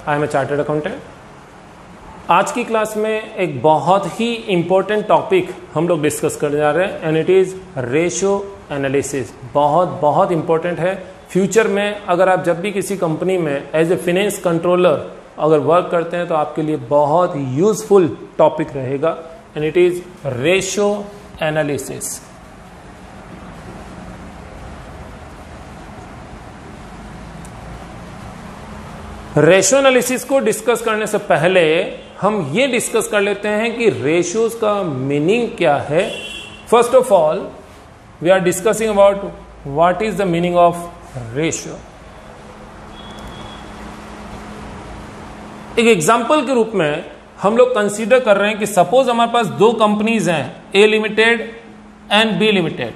I am a chartered accountant. आज की class में एक बहुत ही इंपॉर्टेंट टॉपिक हम लोग डिस्कस करने जा रहे हैं and it is ratio analysis. बहुत इंपॉर्टेंट है। फ्यूचर में अगर आप जब भी किसी कंपनी में एज ए फिनेंस कंट्रोलर अगर वर्क करते हैं तो आपके लिए बहुत यूजफुल टॉपिक रहेगा and it is ratio analysis. Ratio analysis को डिस्कस करने से पहले हम ये डिस्कस कर लेते हैं कि रेशियोज का मीनिंग क्या है। First of all we are discussing about what is the meaning of ratio. एक एग्जांपल के रूप में हम लोग कंसीडर कर रहे हैं कि सपोज हमारे पास दो कंपनीज हैं, A limited and B limited,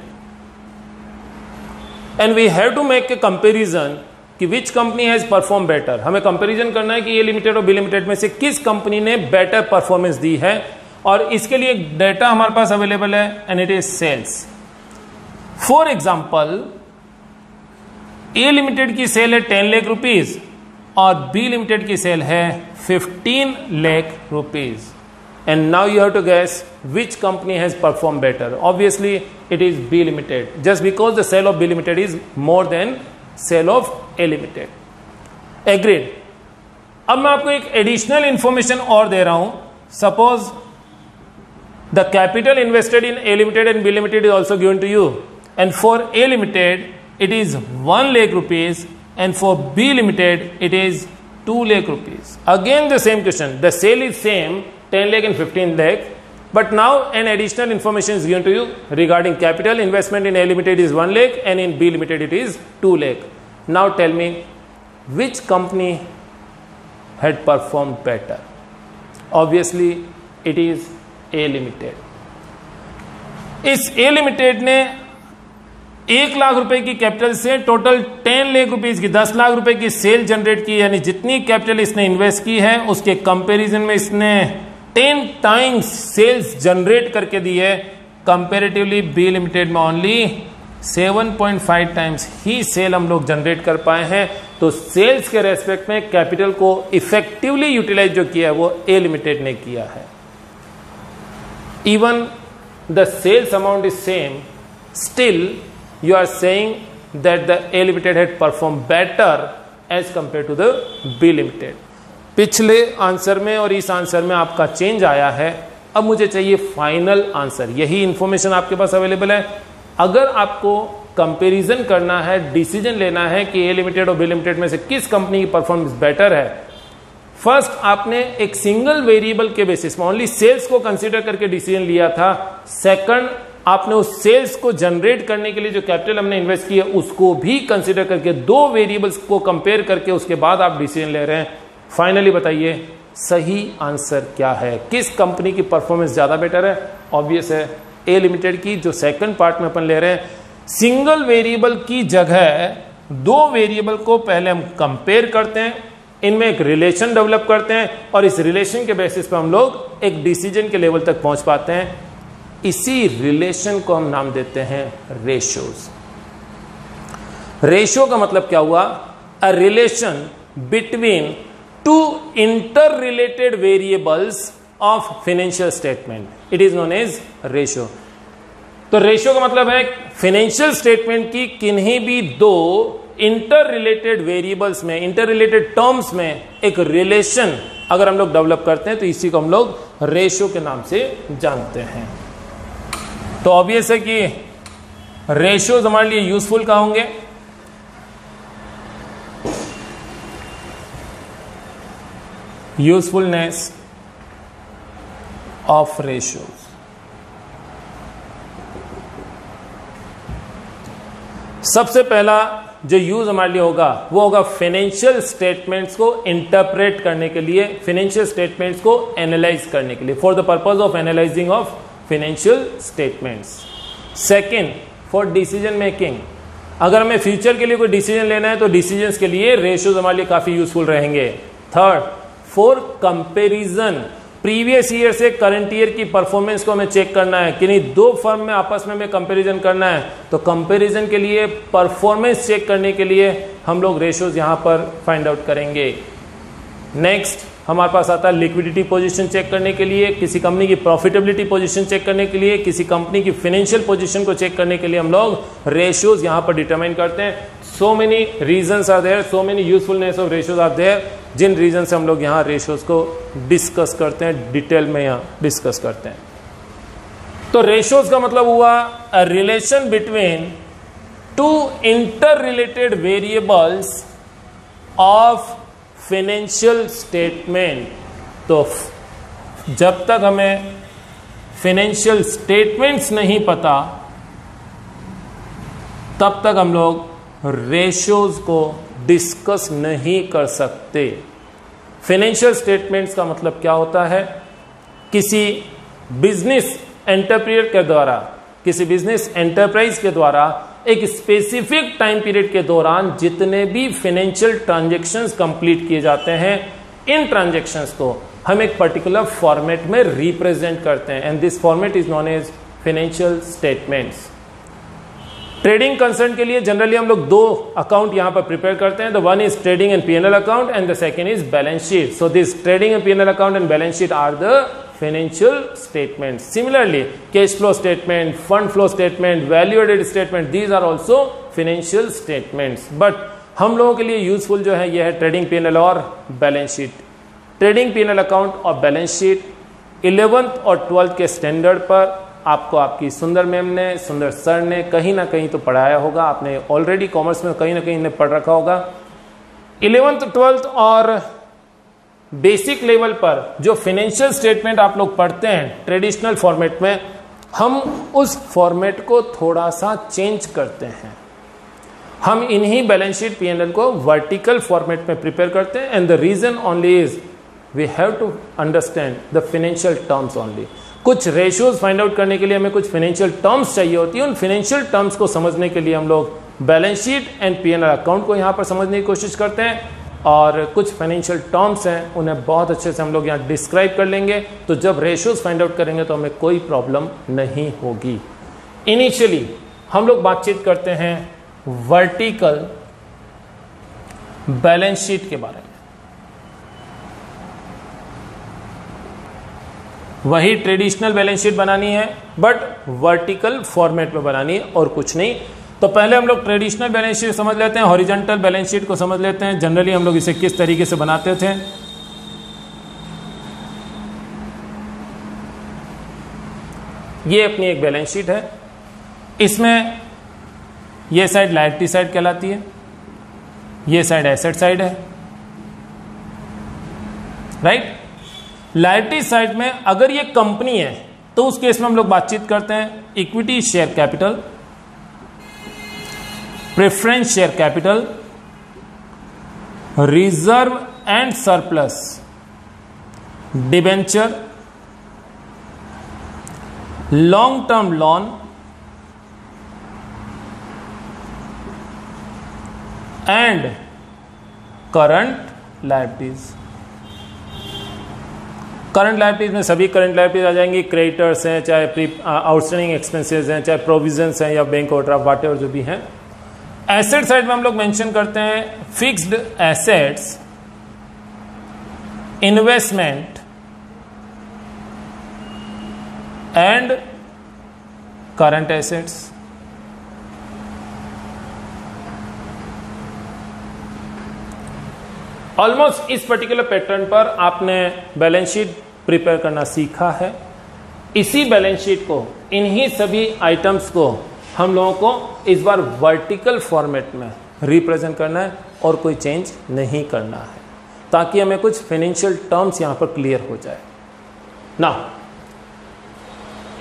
and we have to make a comparison कि which company has perform better. हमें कंपैरिजन करना है कि ए लिमिटेड और बी लिमिटेड में से किस कंपनी ने बेटर परफॉर्मेंस दी है, और इसके लिए डेटा हमारे पास अवेलेबल है and it is sales. For example A limited की सेल है 10 लाख रुपीज और बी लिमिटेड की सेल है 15 lakh rupees, and now you have to guess which company has perform better. Obviously it is B limited, just because the sale of B limited is more than sale of A limited. Agreed. अब मैं आपको एक additional information और दे रहा हूं। Suppose the capital invested in A limited and B limited is also given to you, and for A limited it is 1 lakh rupees and for B limited it is 2 lakh rupees. Again the same question, the sale is same 10 lakh and 15 lakh, but now an additional information is given to you regarding capital investment in A Limited is 1 lakh and in B Limited it is 2 lakh. Now tell me which company had performed better? Obviously it is A Limited. इस A Limited ने 1 लाख रुपए की capital से total 10 lakh rupees की 10 लाख रुपए की sale generate की, यानी जितनी कैपिटल इसने इन्वेस्ट की है उसके कंपैरिजन में इसने 10 टाइम्स सेल्स जनरेट करके दी है। कंपेरेटिवली बी लिमिटेड में ओनली 7.5 टाइम्स ही सेल हम लोग जनरेट कर पाए हैं। तो सेल्स के रेस्पेक्ट में कैपिटल को इफेक्टिवली यूटिलाइज जो किया है वो ए लिमिटेड ने किया है। Even the sales amount is same, still you are saying that the A limited had perform better as compare to the B limited. पिछले आंसर में और इस आंसर में आपका चेंज आया है। अब मुझे चाहिए फाइनल आंसर। यही इंफॉर्मेशन आपके पास अवेलेबल है। अगर आपको कंपैरिजन करना है, डिसीजन लेना है कि ए लिमिटेड और बी लिमिटेड में से किस कंपनी की परफॉर्मेंस बेटर है, फर्स्ट आपने एक सिंगल वेरिएबल के बेसिस में ओनली सेल्स को कंसीडर करके डिसीजन लिया था। सेकंड, आपने उस सेल्स को जनरेट करने के लिए जो कैपिटल हमने इन्वेस्ट किया उसको भी कंसीडर करके दो वेरिएबल्स को कंपेयर करके उसके बाद आप डिसीजन ले रहे हैं। फाइनली बताइए सही आंसर क्या है, किस कंपनी की परफॉर्मेंस ज्यादा बेटर है? ऑब्वियस है ए लिमिटेड की, जो सेकंड पार्ट में अपन ले रहे हैं। सिंगल वेरिएबल की जगह दो वेरिएबल को पहले हम कंपेयर करते हैं, इनमें एक रिलेशन डेवलप करते हैं और इस रिलेशन के बेसिस पे हम लोग एक डिसीजन के लेवल तक पहुंच पाते हैं। इसी रिलेशन को हम नाम देते हैं रेशियोज। रेशियो का मतलब क्या हुआ? A relation between two interrelated variables of financial statement. It is known as ratio. तो रेशियो का मतलब है फाइनेंशियल स्टेटमेंट की किन्हीं भी दो इंटर रिलेटेड वेरिएबल्स में, इंटर रिलेटेड टर्म्स में एक रिलेशन अगर हम लोग डेवलप करते हैं तो इसी को हम लोग रेशियो के नाम से जानते हैं। तो ऑब्वियस है कि रेशियोज हमारे लिए यूजफुल कहाँ होंगे? Usefulness of ratios. सबसे पहला जो यूज हमारे लिए होगा वो होगा फाइनेंशियल स्टेटमेंट्स को इंटरप्रेट करने के लिए, फाइनेंशियल स्टेटमेंट्स को एनालाइज करने के लिए, for the purpose of analysing of financial statements. Second, for decision making. अगर हमें फ्यूचर के लिए कोई डिसीजन लेना है तो डिसीजंस के लिए रेशियोज हमारे लिए काफी यूजफुल रहेंगे। Third, for comparison, previous year से करंट ईयर की परफॉर्मेंस को हमें चेक करना है कि नहीं, दो फर्म में आपस में हमें कंपैरिजन करना है, तो कंपैरिजन के लिए, परफॉर्मेंस चेक करने के लिए हम लोग रेशियोज यहां पर फाइंड आउट करेंगे। नेक्स्ट हमारे पास आता है लिक्विडिटी पोजीशन चेक करने के लिए, किसी कंपनी की प्रॉफिटेबिलिटी पोजीशन चेक करने के लिए, किसी कंपनी की फाइनेंशियल पोजीशन को चेक करने के लिए हम लोग रेशियोज यहां पर डिटरमाइन करते हैं। So many reasons are there, so many usefulness of ratios are there, जिन रीजन से हम लोग यहाँ रेशियोज को डिस्कस करते हैं, डिटेल में यहाँ डिस्कस करते हैं। तो रेशियोज का मतलब हुआ a relation between two inter related variables of financial statement. तो जब तक हमें फाइनेंशियल स्टेटमेंट्स नहीं पता तब तक हम लोग रेशियोज को डिस्कस नहीं कर सकते। फाइनेंशियल स्टेटमेंट्स का मतलब क्या होता है? किसी बिजनेस एंटरप्राइज के द्वारा, किसी बिजनेस एंटरप्राइज के द्वारा एक स्पेसिफिक टाइम पीरियड के दौरान जितने भी फाइनेंशियल ट्रांजैक्शंस कंप्लीट किए जाते हैं, इन ट्रांजैक्शंस को हम एक पर्टिकुलर फॉर्मेट में रिप्रेजेंट करते हैं and this format is known as financial statements. Trading concern के लिए जनरली हम लोग दो अकाउंट यहां पर प्रिपेयर करते हैं। The one is trading and PNL account and the second is balance sheet. So this trading and PNL account and balance sheet are the financial statements. Similarly, cash flow statement, fund flow statement, value added statement, these are also financial statements. But हम लोगों के लिए useful जो है ये है trading PNL और balance sheet. Trading PNL account और बैलेंस शीट 11th और 12th के स्टैंडर्ड पर आपको आपकी सुंदर मैम ने, सुंदर सर ने कहीं ना कहीं तो पढ़ाया होगा। आपने ऑलरेडी कॉमर्स में कहीं ना कहीं ने पढ़ रखा होगा। 11th 12th और बेसिक लेवल पर जो फाइनेंशियल स्टेटमेंट आप लोग पढ़ते हैं ट्रेडिशनल फॉर्मेट में, हम उस फॉर्मेट को थोड़ा सा चेंज करते हैं। हम इन्हीं बैलेंस शीट पीएनएल को वर्टिकल फॉर्मेट में प्रिपेयर करते हैं and the reason only is we have to understand the financial terms only. कुछ रेशियोज फाइंड आउट करने के लिए हमें कुछ फाइनेंशियल टर्म्स चाहिए होती है। उन फाइनेंशियल टर्म्स को समझने के लिए हम लोग balance sheet and PNL account को यहां पर समझने की कोशिश करते हैं और कुछ फाइनेंशियल टर्म्स हैं उन्हें बहुत अच्छे से हम लोग यहाँ डिस्क्राइब कर लेंगे। तो जब रेशियोज फाइंड आउट करेंगे तो हमें कोई प्रॉब्लम नहीं होगी। इनिशियली हम लोग बातचीत करते हैं वर्टिकल बैलेंस शीट के बारे में। वही ट्रेडिशनल बैलेंस शीट बनानी है बट वर्टिकल फॉर्मेट में बनानी है और कुछ नहीं। तो पहले हम लोग ट्रेडिशनल बैलेंस शीट समझ लेते हैं, हॉरिजॉन्टल बैलेंस शीट को समझ लेते हैं। जनरली हम लोग इसे किस तरीके से बनाते थे। ये अपनी एक बैलेंस शीट है। इसमें ये साइड लायबिलिटी साइड कहलाती है, ये साइड एसेट साइड है, राइट। लायबिलिटी साइड में अगर ये कंपनी है तो उस केस में हम लोग बातचीत करते हैं equity share capital, preference share capital, reserve and surplus, debenture, long term loan and current liabilities. Current liabilities में सभी करंट लायबिलिटीज आ जाएंगी। क्रेडिटर्स हैं, चाहे आउटस्टैंडिंग एक्सपेंसेस हैं, चाहे प्रोविजंस हैं या बैंक ओवरड्राफ्ट वाटेवर जो भी हैं। एसेट साइड में हम लोग मेंशन करते हैं fixed assets, investment and current assets. Almost इस पर्टिकुलर पैटर्न पर आपने बैलेंस शीट प्रिपेयर करना सीखा है। इसी बैलेंस शीट को, इन्हीं सभी आइटम्स को हम लोगों को इस बार वर्टिकल फॉर्मेट में रिप्रेजेंट करना है और कोई चेंज नहीं करना है ताकि हमें कुछ फाइनेंशियल टर्म्स यहां पर क्लियर हो जाए ना।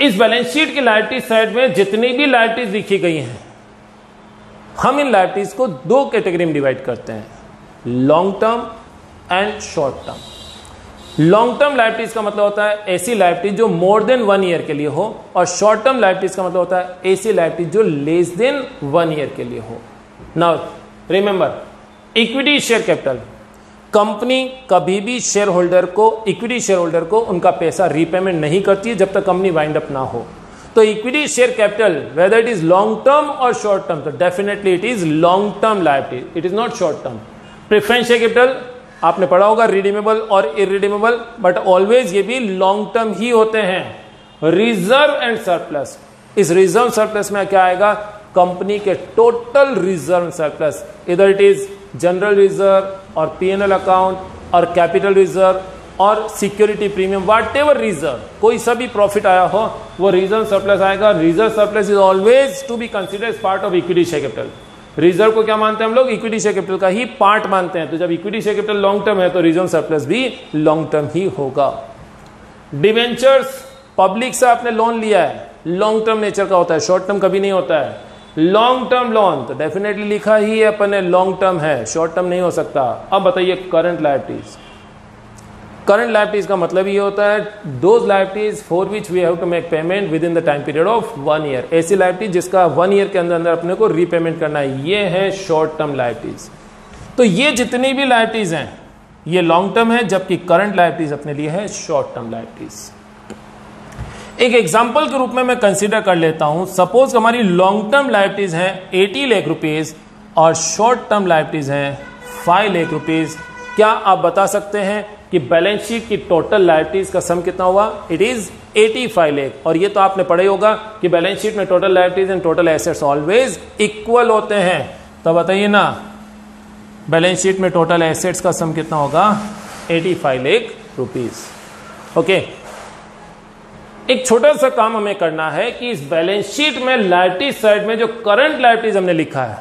इस बैलेंस शीट की लायबिलिटी साइड में जितनी भी लायबिलिटीज लिखी गई हैं, हम इन लायबिलिटीज को दो कैटेगरी में डिवाइड करते हैं, long term and short term. Long term liabilities का मतलब होता है ऐसी लायबिलिटी जो मोर देन 1 ईयर के लिए हो, और शॉर्ट टर्म लायबिलिटीज का मतलब होता है ऐसी लायबिलिटी जो लेस देन 1 ईयर के लिए हो। Now remember, equity share capital, company कभी भी शेयर होल्डर को, इक्विटी शेयर होल्डर को उनका पैसा रीपेमेंट नहीं करती है जब तक कंपनी वाइंड अप ना हो। तो equity share capital whether it is long term और शॉर्ट टर्म, तो definitely it is long term liability, it is not short term. Preference share capital आपने पढ़ा होगा रिडीमेबल और इरिडीमेबल, बट ऑलवेज ये भी लॉन्ग टर्म ही होते हैं। रिजर्व एंड सरप्लस, इस रिजर्व सरप्लस में क्या आएगा, कंपनी के टोटल रिजर्व सरप्लस, इधर इट इज जनरल रिजर्व और पीएनएल अकाउंट और कैपिटल रिजर्व और security premium, whatever reserve, कोई सा भी प्रॉफिट आया हो वो रिजर्व सरप्लस आएगा। Reserve surplus is always to be considered as part of equity share capital. Reserve को क्या मानते हैं हम लोग, इक्विटी शेयर कैपिटल का ही पार्ट मानते हैं। तो जब equity share capital long term है तो रिजर्व सरप्लस भी लॉन्ग टर्म ही होगा। डिवेंचर्स, पब्लिक से आपने लोन लिया है, लॉन्ग टर्म नेचर का होता है, शॉर्ट टर्म कभी नहीं होता है। लॉन्ग टर्म लोन तो डेफिनेटली लिखा ही है अपन ने, लॉन्ग टर्म है, शॉर्ट टर्म नहीं हो सकता। अब बताइए करंट लायबिलिटीज। करंट लायबिलिटीज का मतलब ये होता है those liabilities for which we have to make payment within the time period of 1 year. ऐसी लायबिलिटी जिसका 1 ईयर के अंदर अंदर अपने को रीपेमेंट करना है, ये है शॉर्ट टर्म लायबिलिटीज। तो ये जितनी भी लायबिलिटीज हैं ये लॉन्ग टर्म है, जबकि करंट लायबिलिटीज अपने लिए है शॉर्ट टर्म लायबिलिटीज। एक एग्जाम्पल के रूप में मैं कंसीडर कर लेता हूं, सपोज हमारी लॉन्ग टर्म लायबिलिटीज हैं 80 लाख रुपीज और शॉर्ट टर्म लायबिलिटीज हैं 5 लाख रुपीज। क्या आप बता सकते हैं कि बैलेंस शीट की टोटल लायबिलिटीज का सम कितना हुआ, इट इज 85 लाख। और ये तो आपने पढ़ा ही होगा कि बैलेंस शीट में total liabilities and total assets always equal होते हैं। तो बताइए ना, बैलेंस शीट में टोटल एसेट्स का सम कितना होगा, 85 लाख रुपीज। ओके, एक छोटा सा काम हमें करना है कि इस बैलेंस शीट में लायबिलिटी साइड में जो करंट लायबिलिटीज हमने लिखा है,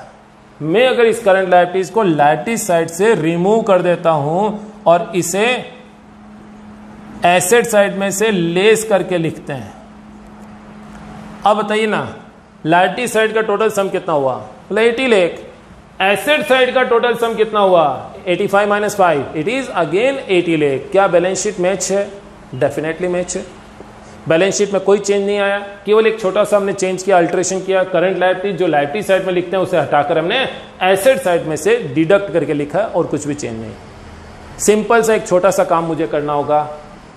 मैं अगर इस करंट लायबिलिटीज को लायबिलिटी साइड से रिमूव कर देता हूं और इसे एसेट साइड में से लेस करके लिखते हैं। अब बताइए ना, लायबिलिटी साइड का टोटल सम कितना हुआ, 80 लाख। एसेट साइड का टोटल सम कितना हुआ, 85 minus 5, it is again 80 lakh. क्या बैलेंस शीट मैच है, डेफिनेटली मैच है। बैलेंस शीट में कोई चेंज नहीं आया, केवल एक छोटा सा हमने चेंज किया, अल्टरेशन किया। करंट लायबिलिटी जो लायबिलिटी साइड में लिखते हैं उसे हटाकर हमने एसेट साइड में से डिडक्ट करके लिखा है और कुछ भी चेंज नहीं। सिंपल सा एक छोटा सा काम मुझे करना होगा,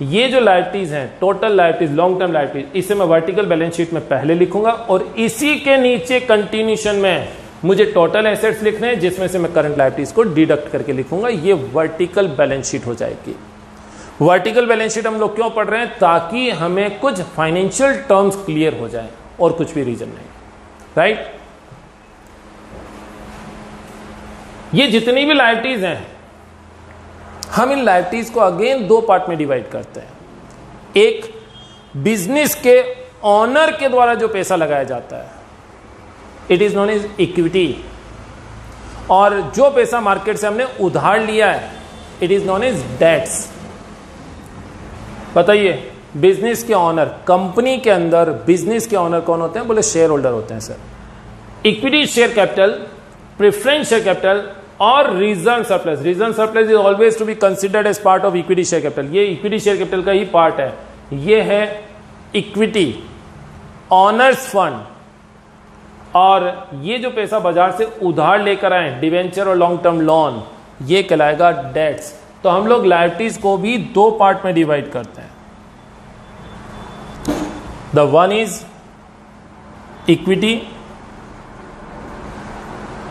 ये जो लायबिलिटीज हैं total liabilities long term liabilities, इसे मैं वर्टिकल बैलेंस शीट में पहले लिखूंगा और इसी के नीचे कंटिन्यूशन में मुझे टोटल एसेट्स लिखने हैं जिसमें से मैं करंट लायबिलिटीज को डिडक्ट करके लिखूंगा। ये वर्टिकल बैलेंस शीट हो जाएगी। वर्टिकल बैलेंस शीट हम लोग क्यों पढ़ रहे हैं, ताकि हमें कुछ फाइनेंशियल टर्म्स क्लियर हो जाए और कुछ भी रीजन नहीं, राइट। ये जितनी भी लायबिलिटीज हैं हम इन लायबिलिटीज को अगेन 2 पार्ट में डिवाइड करते हैं। एक बिजनेस के ऑनर के द्वारा जो पैसा लगाया जाता है, it is known as equity, और जो पैसा मार्केट से हमने उधार लिया है, it is known as debts. बताइए, बिजनेस के ऑनर, कंपनी के अंदर बिजनेस के ऑनर कौन होते हैं, बोले शेयर होल्डर होते हैं sir. Equity share capital, preference share capital और reserve surplus. Reserve surplus is always to be considered as part of equity share capital. ये इक्विटी शेयर कैपिटल का ही पार्ट है। ये है इक्विटी, ऑनर्स फंड, और ये जो पैसा बाजार से उधार लेकर आए, डिवेंचर और लॉन्ग टर्म लोन, ये कहलाएगा डेट्स। तो हम लोग लायबिलिटीज को भी 2 पार्ट में डिवाइड करते हैं। The one is equity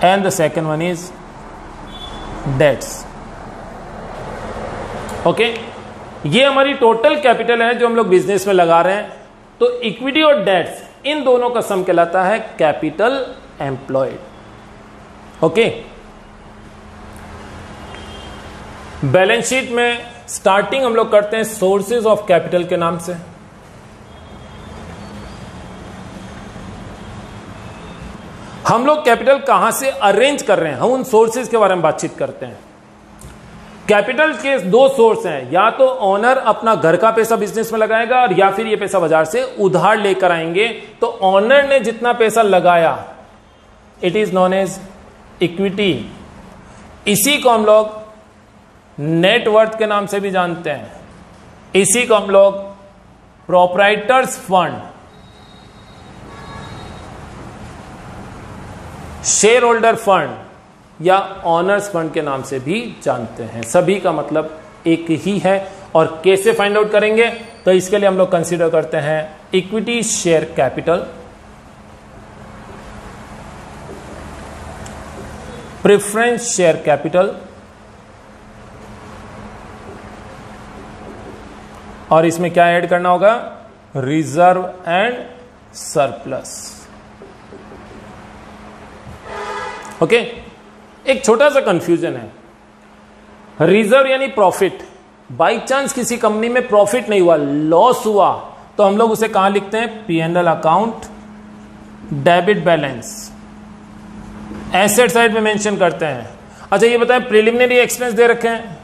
and the second one is debts. Okay, ये हमारी टोटल कैपिटल है जो हम लोग बिजनेस में लगा रहे हैं। तो इक्विटी और डेट्स, इन दोनों का सम कहलाता है capital employed. Okay, balance sheet में स्टार्टिंग हम लोग करते हैं सोर्सेज ऑफ कैपिटल के नाम से। हम लोग कैपिटल कहां से अरेंज कर रहे हैं, हम उन सोर्सेज के बारे में बातचीत करते हैं। कैपिटल के 2 सोर्स हैं, या तो ओनर अपना घर का पैसा बिजनेस में लगाएगा और या फिर ये पैसा बाजार से उधार लेकर आएंगे। तो ओनर ने जितना पैसा लगाया, it is known as equity. इसी को हम लोग नेटवर्थ के नाम से भी जानते हैं। इसी को हम लोग proprietors fund, share holder fund या ऑनर्स फंड के नाम से भी जानते हैं। सभी का मतलब एक ही है। और कैसे फाइंड आउट करेंगे, तो इसके लिए हम लोग कंसीडर करते हैं equity share capital, preference share capital और इसमें क्या ऐड करना होगा, रिजर्व एंड सरप्लस। ओके, एक छोटा सा कंफ्यूजन है, रिजर्व यानी प्रॉफिट। बाई चांस किसी कंपनी में प्रॉफिट नहीं हुआ, लॉस हुआ, तो हम लोग उसे कहां लिखते हैं, P&L account, debit balance, asset side में मेंशन करते हैं। अच्छा ये बताएं, प्रिलिमिनरी एक्सपेंस दे रखे हैं,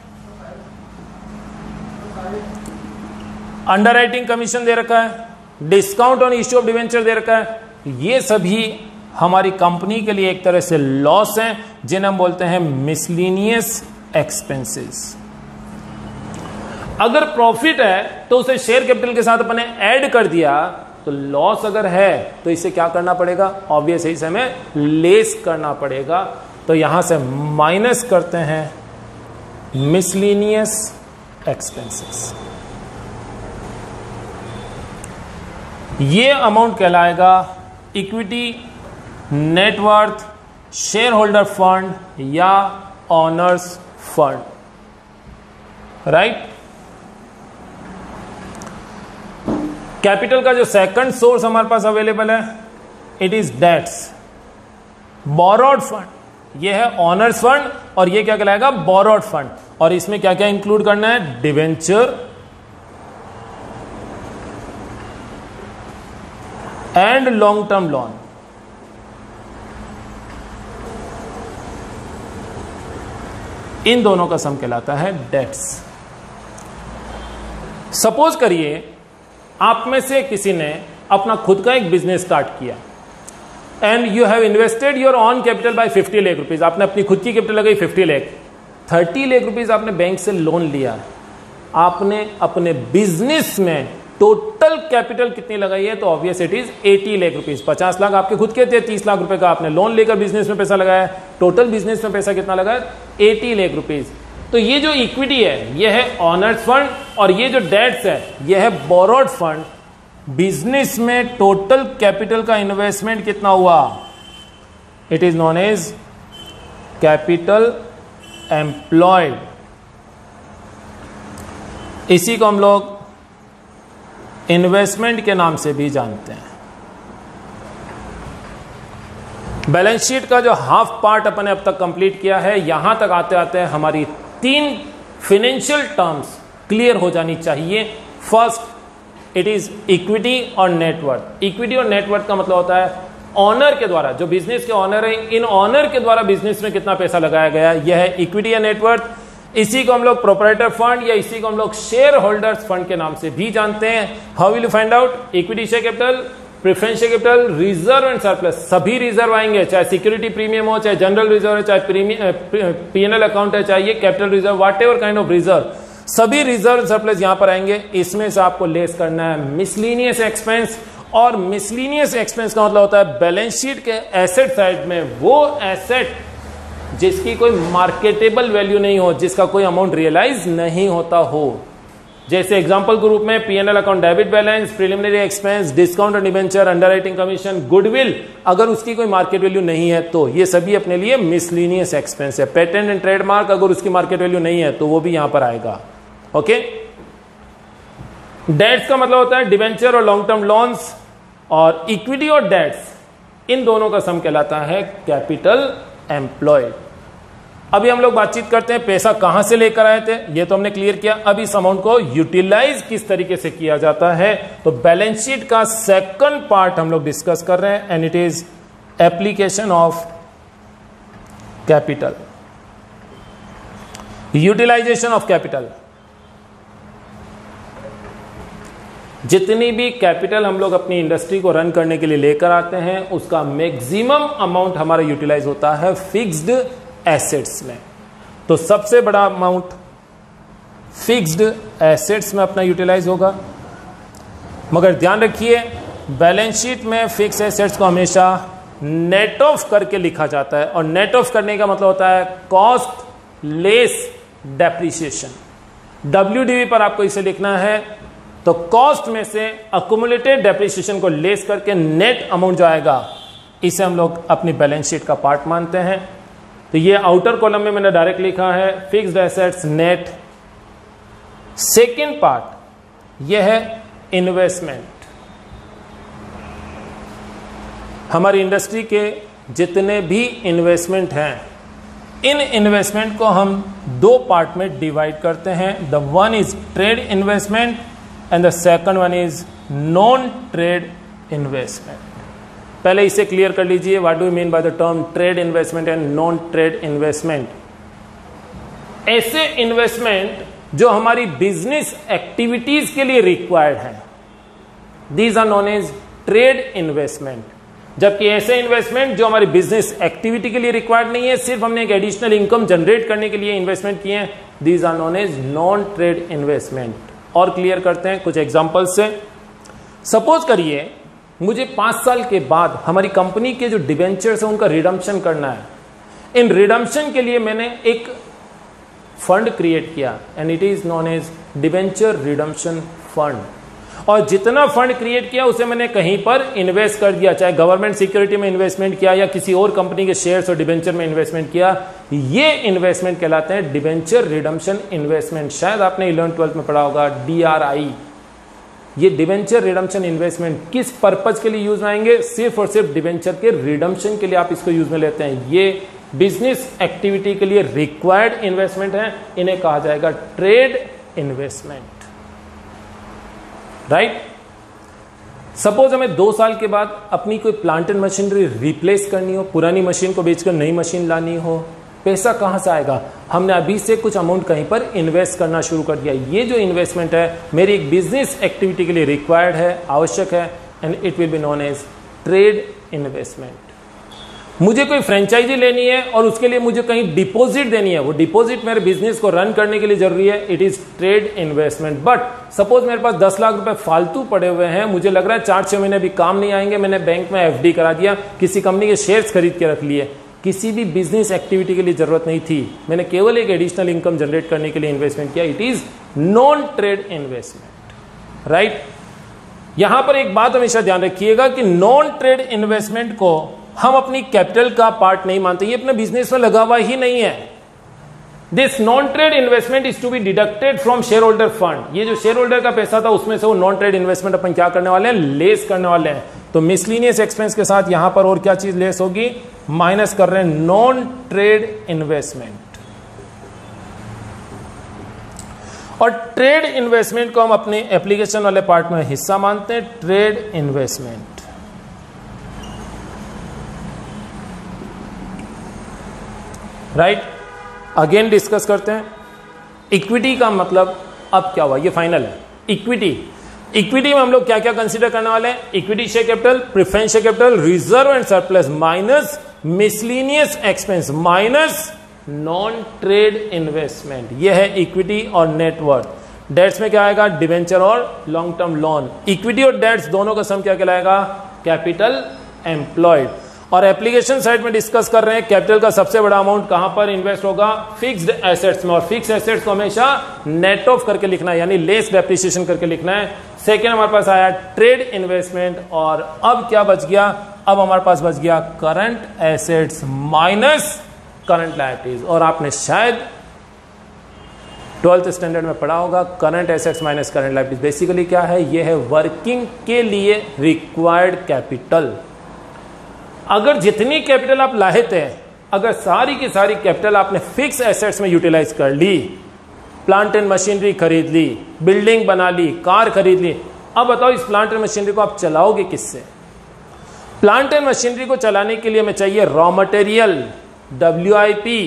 अंडरराइटिंग कमीशन दे रखा है, discount on issue of debenture दे रखा है, ये सभी हमारी कंपनी के लिए एक तरह से लॉस हैं, जिन्हें हम बोलते हैं मिसलिनियस एक्सपेंसेस। अगर प्रॉफिट है तो उसे शेयर कैपिटल के साथ अपने ऐड कर दिया, तो लॉस अगर है तो इसे क्या करना पड़ेगा, ऑब्वियस है, इसे हमें लेस करना पड़ेगा। तो यहां से माइनस करते हैं मिसलिनियस एक्सपेंसेस। ये अमाउंट कहलाएगा equity, net worth, share holder fund या ऑनर्स फंड, राइट। कैपिटल का जो सेकंड सोर्स हमारे पास अवेलेबल है, it is debts, borrowed fund, ये है ऑनर्स फंड, और ये क्या कहलाएगा, बोरोड फंड। और इसमें क्या क्या इंक्लूड करना है, debenture and long term loan. इन दोनों का सम कहलाता है डेट्स। सपोज करिए आप में से किसी ने अपना खुद का एक बिजनेस स्टार्ट किया and you have invested your on capital by 50 lakh rupees. आपने अपनी खुद की कैपिटल लगाई 50 लाख, 30 लाख रुपीज आपने बैंक से लोन लिया। आपने अपने बिजनेस में टोटल कैपिटल कितनी लगाई है, तो obvious it is 80 lakh rupees. 50 lakh आपके खुद के थे, 30 लाख रुपए का आपने लोन लेकर बिजनेस में पैसा लगाया। टोटल बिजनेस में पैसा कितना लगा, 80 लाख रुपीज। तो ये जो इक्विटी है ये है ऑनर्स फंड, और ये जो डेट्स है ये है बोरोड फंड। बिजनेस में टोटल कैपिटल का इन्वेस्टमेंट कितना हुआ, it is known as capital employed. इसी को हम लोग इन्वेस्टमेंट के नाम से भी जानते हैं। बैलेंस शीट का जो हाफ पार्ट अपने अब तक कंप्लीट किया है, यहां तक आते आते हमारी 3 फाइनेंशियल टर्म्स क्लियर हो जानी चाहिए। फर्स्ट इट इज इक्विटी और नेटवर्थ। इक्विटी और नेटवर्थ का मतलब होता है ऑनर के द्वारा, जो बिजनेस के ऑनर है, इन ऑनर के द्वारा बिजनेस में कितना पैसा लगाया गया, यह है इक्विटी या नेटवर्थ। इसी को हम लोग प्रोपराइटर फंड या इसी को हम लोग शेयर होल्डर्स फंड के नाम से भी जानते हैं। How will you find out, equity share capital, preference share capital, reserve and surplus. सभी रिजर्व आएंगे, चाहे सिक्योरिटी प्रीमियम हो, चाहे जनरल रिजर्व है, चाहे P&L अकाउंट है, चाहे ये capital reserve, what ever kind of reserve, सभी रिजर्व सरप्लस यहां पर आएंगे। इसमें से आपको लेस करना है मिसलिनियस एक्सपेंस। और मिसलिनियस एक्सपेंस का मतलब होता है बैलेंस शीट के एसेट साइड में वो एसेट जिसकी कोई मार्केटेबल वैल्यू नहीं हो, जिसका कोई अमाउंट रियलाइज नहीं होता हो। जैसे एग्जांपल के रूप में P&L account, debit balance, preliminary expense, discount और डिबेंचर, अंडरराइटिंग कमीशन, गुडविल, अगर उसकी कोई मार्केट वैल्यू नहीं है तो ये सभी अपने लिए मिसलिनियस एक्सपेंस है। पेटेंट एंड ट्रेडमार्क, अगर उसकी मार्केट वैल्यू नहीं है तो वो भी यहां पर आएगा। ओके, डेट्स का मतलब होता है डिबेंचर और लॉन्ग टर्म लोन्स, और इक्विटी और डेट्स इन दोनों का सम कहलाता है कैपिटल एम्प्लॉयड। अभी हम लोग बातचीत करते हैं पैसा कहां से लेकर आए थे, ये तो हमने क्लियर किया। अब इस अमाउंट को यूटिलाइज किस तरीके से किया जाता है, तो बैलेंस शीट का सेकंड पार्ट हम लोग डिस्कस कर रहे हैं, and it is application of capital, utilization of capital. जितनी भी कैपिटल हम लोग अपनी इंडस्ट्री को रन करने के लिए लेकर आते हैं, उसका मैक्सिमम अमाउंट हमारा यूटिलाइज होता है फिक्स्ड एसेट्स में। तो सबसे बड़ा अमाउंट फिक्स्ड एसेट्स में अपना यूटिलाइज होगा। मगर ध्यान रखिए, बैलेंस शीट में फिक्स एसेट्स को हमेशा नेट ऑफ करके लिखा जाता है, और नेट ऑफ करने का मतलब होता है कॉस्ट लेस डेप्रिसिएशन। WDV पर आपको इसे लिखना है, तो कॉस्ट में से अक्यूमुलेटेड डेप्रिसिएशन को लेस करके नेट अमाउंट जो आएगा, इसे हम लोग अपनी बैलेंस शीट का पार्ट मानते हैं। तो ये आउटर कॉलम में मैंने डायरेक्ट लिखा है fixed assets net. Second part यह है इन्वेस्टमेंट। हमारी इंडस्ट्री के जितने भी इन्वेस्टमेंट हैं, इन इन्वेस्टमेंट को हम दो पार्ट में डिवाइड करते हैं। The one is trade investment and the second one is non trade investment. पहले इसे क्लियर कर लीजिए, what do you mean by the term trade investment and non trade investment. ऐसे इन्वेस्टमेंट जो हमारी बिजनेस एक्टिविटीज के लिए रिक्वायर्ड है, these are known as trade investment. जबकि ऐसे इन्वेस्टमेंट जो हमारी बिजनेस एक्टिविटी के लिए रिक्वायर्ड नहीं है, सिर्फ हमने एक एडिशनल इनकम जनरेट करने के लिए इन्वेस्टमेंट किए हैं, these are known as non trade investment. और क्लियर करते हैं कुछ एग्जांपल से। सपोज करिए मुझे 5 साल के बाद हमारी कंपनी के जो डिबेंचर्स है उनका रिडम्पशन करना है। इन रिडम्पशन के लिए मैंने एक फंड क्रिएट किया and it is known as debenture redemption fund. और जितना फंड क्रिएट किया उसे मैंने कहीं पर इन्वेस्ट कर दिया, चाहे गवर्नमेंट सिक्योरिटी में इन्वेस्टमेंट किया या किसी और कंपनी के शेयर्स और डिबेंचर में इन्वेस्टमेंट किया। ये इन्वेस्टमेंट कहलाते हैं डिबेंचर रिडम्पशन इन्वेस्टमेंट। शायद आपने 11th-12th में पढ़ा होगा DRI। ये डिबेंचर रिडम्पशन इन्वेस्टमेंट किस पर्पज के लिए यूज में आएंगे? सिर्फ और सिर्फ डिबेंचर के रिडम्पशन के लिए आप इसको यूज में लेते हैं। ये बिजनेस एक्टिविटी के लिए रिक्वायर्ड इन्वेस्टमेंट है, इन्हें कहा जाएगा ट्रेड इन्वेस्टमेंट। राइट। सपोज हमें 2 साल के बाद अपनी कोई प्लांट एंड मशीनरी रिप्लेस करनी हो, पुरानी मशीन को बेचकर नई मशीन लानी हो, पैसा कहां से आएगा? हमने अभी से कुछ अमाउंट कहीं पर इन्वेस्ट करना शुरू कर दिया। ये जो इन्वेस्टमेंट है मेरी एक बिजनेस एक्टिविटी के लिए रिक्वायर्ड है, आवश्यक है, and it will be known as trade investment. मुझे कोई फ्रेंचाइजी लेनी है और उसके लिए मुझे कहीं डिपॉजिट देनी है, वो डिपॉजिट मेरे बिजनेस को रन करने के लिए जरूरी है, it is trade investment. But suppose मेरे पास 10 लाख रुपए फालतू पड़े हुए हैं, मुझे लग रहा है 4-6 महीने भी काम नहीं आएंगे, मैंने बैंक में FD करा दिया, किसी कंपनी के शेयर्स खरीद के रख लिए, किसी भी बिजनेस एक्टिविटी के लिए जरूरत नहीं थी, मैंने केवल एक एडिशनल इनकम जनरेट करने के लिए इन्वेस्टमेंट किया, it is non trade investment. Right. यहां पर एक बात हमेशा ध्यान रखिएगा कि नॉन ट्रेड इन्वेस्टमेंट को हम अपनी कैपिटल का पार्ट नहीं मानते, ये अपने बिजनेस में लगा हुआ ही नहीं है। This non trade investment is to be deducted from share holder fund. ये जो शेयर होल्डर का पैसा था उसमें से वो नॉन ट्रेड इन्वेस्टमेंट अपन क्या करने वाले हैं? लेस करने वाले हैं। तो मिसलिनियस एक्सपेंस के साथ यहां पर और क्या चीज लेस होगी? माइनस कर रहे हैं नॉन ट्रेड इन्वेस्टमेंट। और ट्रेड इन्वेस्टमेंट को हम अपने एप्लीकेशन वाले पार्ट में हिस्सा मानते हैं, trade investment. Right. Again discuss करते हैं इक्विटी का मतलब। अब क्या हुआ? ये फाइनल है। इक्विटी में हम लोग क्या क्या कंसीडर करने वाले हैं? Equity share capital, preference share capital, reserve and surplus minus miscellaneous expense minus non trade investment. ये है इक्विटी और नेटवर्थ। डेट्स में क्या आएगा? डिवेंचर और लॉन्ग टर्म लोन। इक्विटी और डेट्स दोनों का सम क्या कहलाएगा? Capital employed. और एप्लीकेशन साइड में डिस्कस कर रहे हैं कैपिटल का सबसे बड़ा अमाउंट कहां पर इन्वेस्ट होगा? फिक्स्ड एसेट्स में। और फिक्स्ड एसेट्स को हमेशा नेट ऑफ करके लिखना है, यानी लेस डेप्रिसिएशन करके लिखना है। सेकेंड हमारे पास आया ट्रेड इन्वेस्टमेंट। और अब क्या बच गया? अब हमारे पास बच गया current assets minus current liabilities. और आपने शायद 12th स्टैंडर्ड में पढ़ा होगा current assets minus current liabilities basically क्या है? ये है वर्किंग के लिए रिक्वायर्ड कैपिटल। अगर जितनी कैपिटल आप लाए थे, अगर सारी की सारी कैपिटल आपने फिक्स एसेट्स में यूटिलाइज कर ली, प्लांट एंड मशीनरी खरीद ली, बिल्डिंग बना ली, कार खरीद ली, अब बताओ इस प्लांट एंड मशीनरी को आप चलाओगे किससे? प्लांट एंड मशीनरी को चलाने के लिए हमें चाहिए raw material, WIP,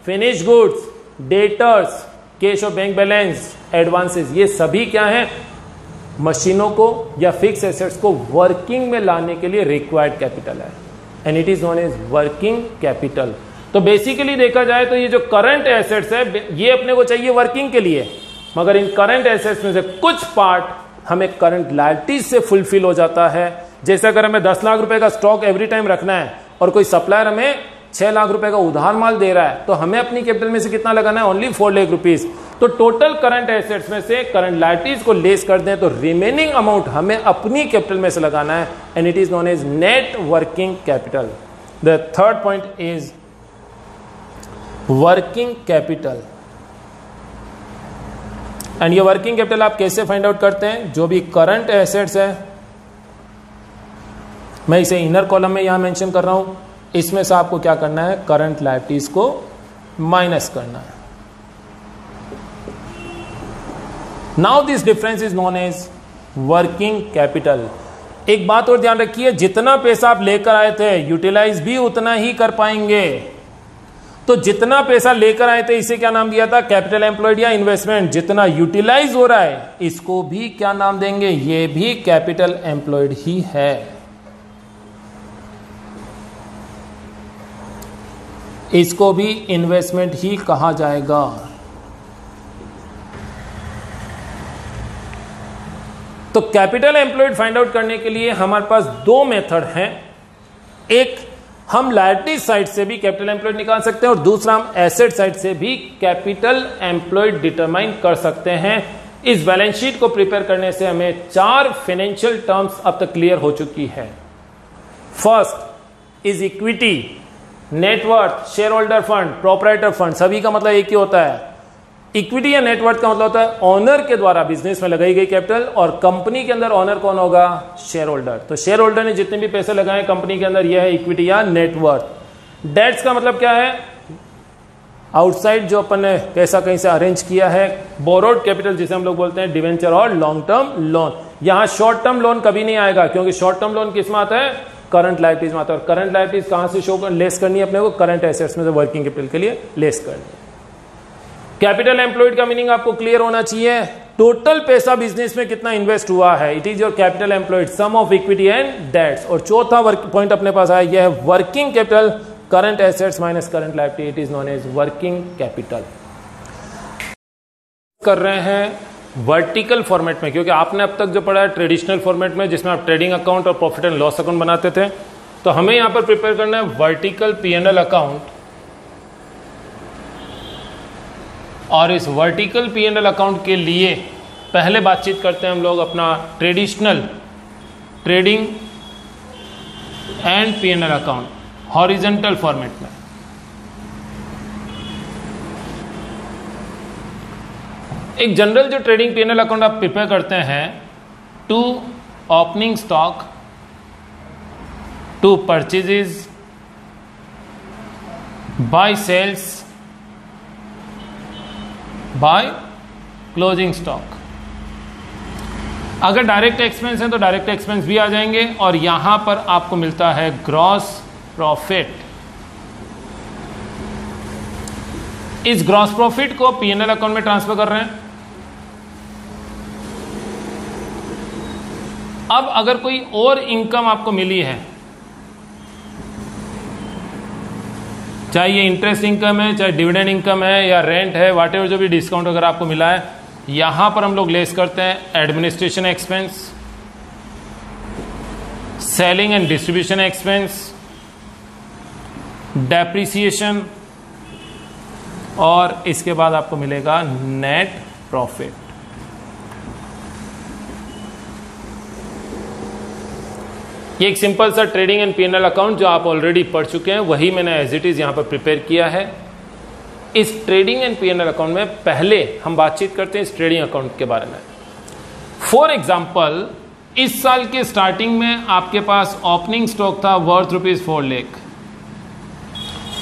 finish goods, debtors, cash और बैंक बैलेंस, एडवांसेस। ये सभी क्या है? मशीनों को या फिक्स एसेट्स को वर्किंग में लाने के लिए रिक्वायर्ड कैपिटल है, and it is known as working capital. तो बेसिकली देखा जाए तो ये जो करंट एसेट्स है ये अपने को चाहिए वर्किंग के लिए, मगर इन करंट एसेट्स में से कुछ पार्ट हमें करंट लायबिलिटीज से फुलफिल हो जाता है। जैसे अगर हमें 10 लाख रुपए का स्टॉक एवरी टाइम रखना है और कोई सप्लायर हमें 6 लाख रुपए का उधार माल दे रहा है, तो हमें अपनी कैपिटल में से कितना लगाना है? Only 4 lakh rupees. तो टोटल करंट एसेट्स में से करंट लायबिलिटीज को लेस कर दें तो रिमेनिंग अमाउंट हमें अपनी कैपिटल में से लगाना है, and it is known as net working capital. The third point is working capital. And ये वर्किंग कैपिटल आप कैसे फाइंड आउट करते हैं? जो भी करंट एसेट्स है, मैं इसे इनर कॉलम में यहां मेंशन कर रहा हूं, इसमें से आपको क्या करना है? करंट लायबिलिटीज को माइनस करना है। Now this difference is known as working capital. एक बात और ध्यान रखिए, जितना पैसा आप लेकर आए थे यूटिलाइज भी उतना ही कर पाएंगे। तो जितना पैसा लेकर आए थे इसे क्या नाम दिया था? कैपिटल एम्प्लॉयड या इन्वेस्टमेंट। जितना यूटिलाइज हो रहा है इसको भी क्या नाम देंगे? ये भी कैपिटल एम्प्लॉयड ही है। इसको भी इन्वेस्टमेंट ही कहा जाएगा। तो कैपिटल एम्प्लॉयड फाइंड आउट करने के लिए हमारे पास दो मेथड हैं। एक, हम लायबिलिटी साइड से भी कैपिटल एम्प्लॉयड निकाल सकते हैं और दूसरा हम एसेट साइड से भी कैपिटल एम्प्लॉयड डिटरमाइन कर सकते हैं। इस बैलेंस शीट को प्रिपेयर करने से हमें 4 फाइनेंशियल टर्म्स अब तक क्लियर हो चुकी है। First is equity, net worth, share holder fund, proprietor fund, सभी का मतलब एक ही होता है। इक्विटी या नेटवर्थ का मतलब होता है ओनर के द्वारा बिजनेस में लगाई गई कैपिटल, और कंपनी के अंदर ओनर कौन होगा? Share holder. तो शेयर होल्डर ने जितने भी पैसे लगाए कंपनी के अंदर, यह है इक्विटी या नेटवर्थ। डेट्स का मतलब क्या है? आउटसाइड जो अपन ने पैसा कहीं से अरेंज किया है। बोरोड कैपिटल जिसे हम लोग बोलते हैं डिवेंचर और लॉन्ग टर्म लोन। यहां शॉर्ट टर्म लोन कभी नहीं आएगा, क्योंकि शॉर्ट टर्म लोन किस में आता है? करंट लायबिलिटीज में आता है। और करंट लायबिलिटीज कहां से शो लेस करनी है अपने को? करंट एसेट्स में से वर्किंग कैपिटल के लिए लेस करनी है। कैपिटल एम्प्लॉयड का मीनिंग आपको क्लियर होना चाहिए। टोटल पैसा बिजनेस में कितना इन्वेस्ट हुआ है, it is your capital employed, sum of equity and debts. और चौथा पॉइंट अपने पास आया, यह है working capital, current assets minus current liability, it is known as working capital. कर रहे हैं वर्टिकल फॉर्मेट में, क्योंकि आपने अब तक जो पढ़ा है ट्रेडिशनल फॉर्मेट में जिसमें आप ट्रेडिंग अकाउंट और प्रॉफिट एंड लॉस अकाउंट बनाते थे, तो हमें यहां पर प्रिपेयर करना है वर्टिकल P&L अकाउंट। और इस वर्टिकल P&L अकाउंट के लिए पहले बातचीत करते हैं हम लोग अपना traditional trading and P&L account horizontal format में। एक जनरल जो ट्रेडिंग P&L अकाउंट आप प्रिपेयर करते हैं, to opening stock, to purchases, by sales, by closing stock. अगर डायरेक्ट एक्सपेंस है तो डायरेक्ट एक्सपेंस भी आ जाएंगे, और यहां पर आपको मिलता है ग्रॉस प्रॉफिट। इस ग्रॉस प्रॉफिट को P&L अकाउंट में ट्रांसफर कर रहे हैं। अब अगर कोई और इनकम आपको मिली है, चाहे ये इंटरेस्ट इनकम है, चाहे डिविडेंड इनकम है, या रेंट है, व्हाटएवर जो भी डिस्काउंट अगर आपको मिला है, यहां पर हम लोग लेस करते हैं administration expense, selling and distribution expense, depreciation, और इसके बाद आपको मिलेगा नेट प्रॉफिट। ये एक सिंपल सा ट्रेडिंग एंड P&L अकाउंट जो आप ऑलरेडी पढ़ चुके हैं, वही मैंने एज इट इज यहां पर प्रिपेयर किया है। इस ट्रेडिंग एंड P&L अकाउंट में पहले हम बातचीत करते हैं इस ट्रेडिंग अकाउंट के बारे में। फॉर एग्जाम्पल, इस साल के स्टार्टिंग में आपके पास ओपनिंग स्टॉक था वर्थ ₹4 लाख।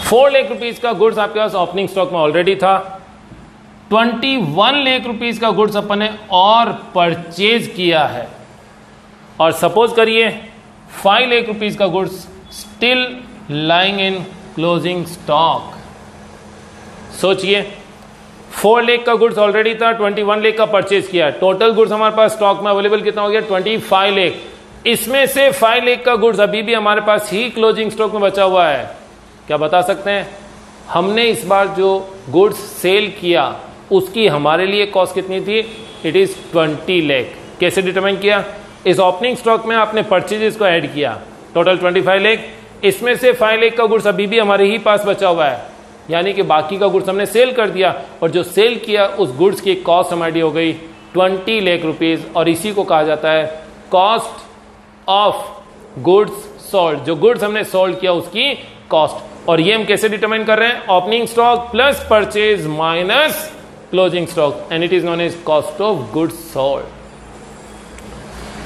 4 लाख रुपीज का गुड्स आपके पास ओपनिंग स्टॉक में ऑलरेडी था। 21 लाख रुपीज का गुड्स अपन ने और परचेज किया है, और सपोज करिए 5 लाख रुपीज का goods still lying in closing stock. सोचिए, 4 लाख का गुड्स ऑलरेडी था, 21 लाख का परचेज किया, टोटल गुड्स हमारे पास स्टॉक में अवेलेबल कितना हो गया? 25 लाख। इसमें से 5 लाख का गुड्स अभी भी हमारे पास ही क्लोजिंग स्टॉक में बचा हुआ है। क्या बता सकते हैं? हमने इस बार जो गुड्स सेल किया उसकी हमारे लिए कॉस्ट कितनी थी? It is 20 lakh. कैसे डिटरमाइन किया? इस ओपनिंग स्टॉक में आपने परचेजेस को ऐड किया, टोटल 25 लाख, इसमें से 5 लाख का गुड्स अभी भी हमारे ही पास बचा हुआ है, यानी कि बाकी का गुड्स हमने सेल कर दिया, और जो सेल किया उस गुड्स की कॉस्ट हमारी हो गई 20 लाख रुपीज, और इसी को कहा जाता है कॉस्ट ऑफ गुड्स सोल्ड। जो गुड्स हमने सोल्ड किया उसकी कॉस्ट। और ये हम कैसे डिटरमाइन कर रहे हैं? Opening stock plus purchase minus closing stock and it is known as cost of goods sold.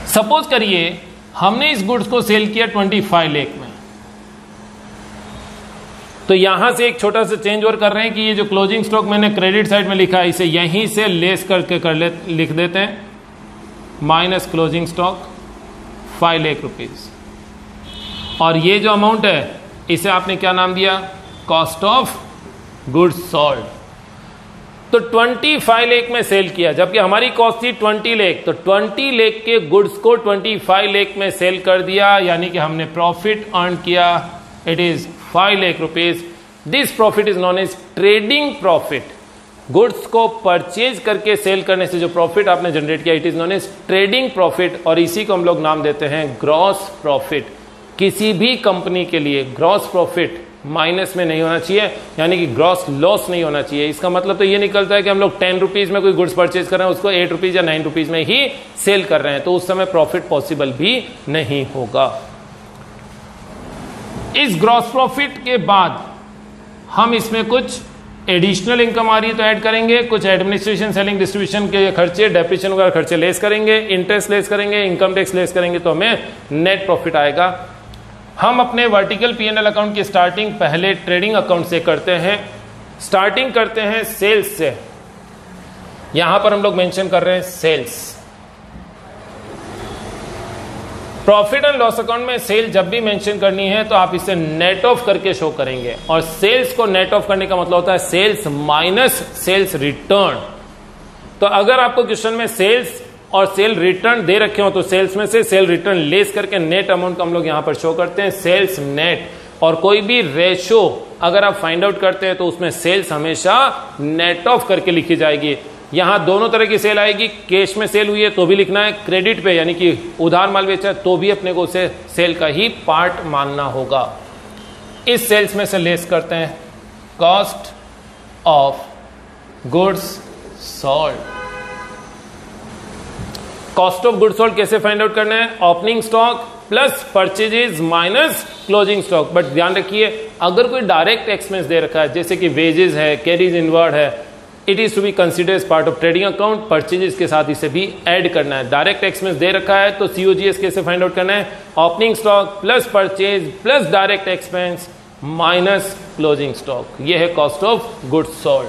Suppose करिए हमने इस गुड्स को सेल किया 25 लाख में, तो यहां से एक छोटा सा चेंज और कर रहे हैं कि ये जो क्लोजिंग स्टॉक मैंने क्रेडिट साइड में लिखा है इसे यहीं से लेस करके लिख देते हैं, minus closing stock 5 lakh rupees, और ये जो अमाउंट है इसे आपने क्या नाम दिया, कॉस्ट ऑफ गुड्स सोल्ड। तो 25 लाख में सेल किया, जबकि हमारी कॉस्ट थी 20 लाख, तो 20 लाख के गुड्स को 25 लाख में सेल कर दिया, यानी कि हमने प्रॉफिट अर्न किया, इट इज 5 lakh rupees. This profit is known as trading profit. Goods को परचेज करके सेल करने से जो प्रॉफिट आपने जनरेट किया, it is known as trading profit, और इसी को हम लोग नाम देते हैं ग्रॉस प्रॉफिट। किसी भी कंपनी के लिए ग्रॉस प्रॉफिट माइनस में नहीं होना चाहिए, यानी कि ग्रॉस लॉस नहीं होना चाहिए। इसका मतलब तो ये निकलता है कि हम लोग 10 रुपीज में कोई गुड्स परचेज कर रहे हैं, उसको 8 रुपीज या 9 रुपीज में ही सेल कर रहे हैं, तो उस समय प्रॉफिट पॉसिबल भी नहीं होगा। इस ग्रॉस प्रॉफिट के बाद हम इसमें कुछ एडिशनल इनकम आ रही है तो ऐड करेंगे, कुछ एडमिनिस्ट्रेशन, सेलिंग, डिस्ट्रीब्यूशन के खर्चे, डेप्रिसिएशन वगैरह खर्चे लेस करेंगे, इंटरेस्ट लेस करेंगे, इनकम टैक्स लेस करेंगे, तो हमें नेट प्रॉफिट आएगा। हम अपने वर्टिकल P&L अकाउंट की स्टार्टिंग पहले ट्रेडिंग अकाउंट से करते हैं। स्टार्टिंग करते हैं सेल्स से, यहां पर हम लोग मेंशन कर रहे हैं sales. Profit and loss account में सेल जब भी मेंशन करनी है तो आप इसे नेट ऑफ करके शो करेंगे, और सेल्स को नेट ऑफ करने का मतलब होता है सेल्स माइनस सेल्स रिटर्न। तो अगर आपको क्वेश्चन में सेल्स और सेल रिटर्न दे रखे हो तो सेल्स में से सेल रिटर्न लेस करके नेट अमाउंट को हम लोग यहां पर शो करते हैं, सेल्स नेट। और कोई भी रेशो अगर आप फाइंड आउट करते हैं तो उसमें सेल्स हमेशा नेट ऑफ करके लिखी जाएगी। यहां दोनों तरह की सेल आएगी, कैश में सेल हुई है तो भी लिखना है, क्रेडिट पे यानी कि उधार माल बेचा तो भी अपने को उसे सेल का ही पार्ट मानना होगा। इस सेल्स में से लेस करते हैं cost of goods sold. Cost of goods sold कैसे फाइंड आउट करना है, opening stock plus purchases minus closing stock. But ध्यान रखिए अगर कोई डायरेक्ट एक्सपेंस दे रखा है जैसे कि वेजेस है, कैरीज इनवर्ड है, it is to be considered as part of trading account, purchases के साथ इसे भी ऐड करना है। डायरेक्ट एक्सपेंस दे रखा है तो COGS कैसे फाइंड आउट करना है, opening stock plus purchase plus direct expense minus closing stock, ये है कॉस्ट ऑफ गुड्स सोल्ड।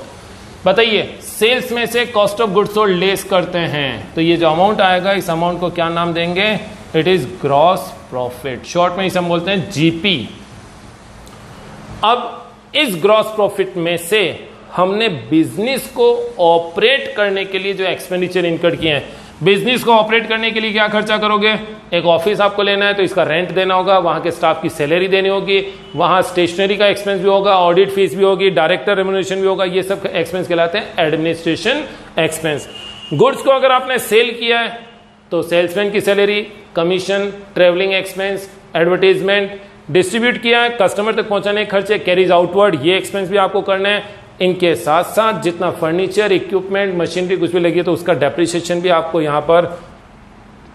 बताइए सेल्स में से cost of goods sold less करते हैं तो ये जो अमाउंट आएगा इस अमाउंट को क्या नाम देंगे, it is gross profit, short में इसे हम बोलते हैं GP। अब इस ग्रॉस प्रॉफिट में से हमने बिजनेस को ऑपरेट करने के लिए जो एक्सपेंडिचर इनकर्ड किए हैं, बिजनेस को ऑपरेट करने के लिए क्या खर्चा करोगे, एक ऑफिस आपको लेना है तो इसका रेंट देना होगा, वहां के स्टाफ की सैलरी देनी होगी, वहां स्टेशनरी का एक्सपेंस भी होगा, ऑडिट फीस भी होगी, डायरेक्टर रेम्युनरेशन भी होगा, ये सब एक्सपेंस कहलाते हैं एडमिनिस्ट्रेशन एक्सपेंस। गुड्स को अगर आपने सेल किया है तो सेल्समैन की salary, commission, travelling expense, advertisement, distribute किया है कस्टमर तक पहुंचाने के खर्चे, कैरीज आउटवर्ड, ये एक्सपेंस भी आपको करना है। इनके साथ साथ जितना फर्नीचर, इक्विपमेंट, मशीनरी कुछ भी लगी है तो उसका डेप्रिसिएशन भी आपको यहां पर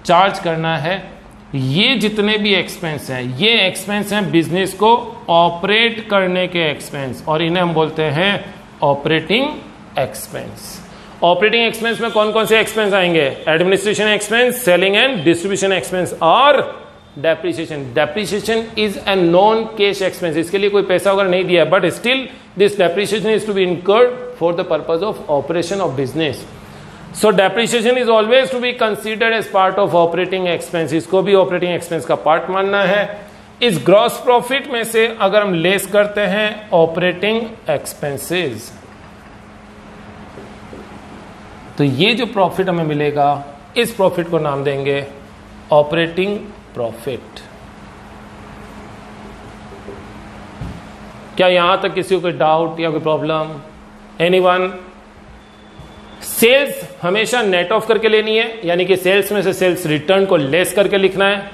चार्ज करना है। ये जितने भी एक्सपेंस हैं ये एक्सपेंस हैं बिजनेस को ऑपरेट करने के एक्सपेंस, और इन्हें हम बोलते हैं ऑपरेटिंग एक्सपेंस। ऑपरेटिंग एक्सपेंस में कौन कौन से एक्सपेंस आएंगे, administration expense, selling and distribution expense और depreciation. Depreciation is a non cash expense, इसके लिए कोई पैसा वगैरह नहीं दिया, but still this depreciation is to be incurred for the purpose of operation of business. So depreciation is always to be considered as part of operating expense, इसको भी operating expense का पार्ट मानना है। इस ग्रॉस प्रॉफिट में से अगर हम लेस करते हैं ऑपरेटिंग एक्सपेंसेस तो ये जो प्रॉफिट हमें मिलेगा इस प्रॉफिट को नाम देंगे ऑपरेटिंग प्रॉफिट। क्या यहां तक किसी को कोई डाउट या कोई प्रॉब्लम, एनीवन? सेल्स हमेशा नेट ऑफ करके लेनी है, यानी कि सेल्स में से सेल्स रिटर्न को लेस करके लिखना है।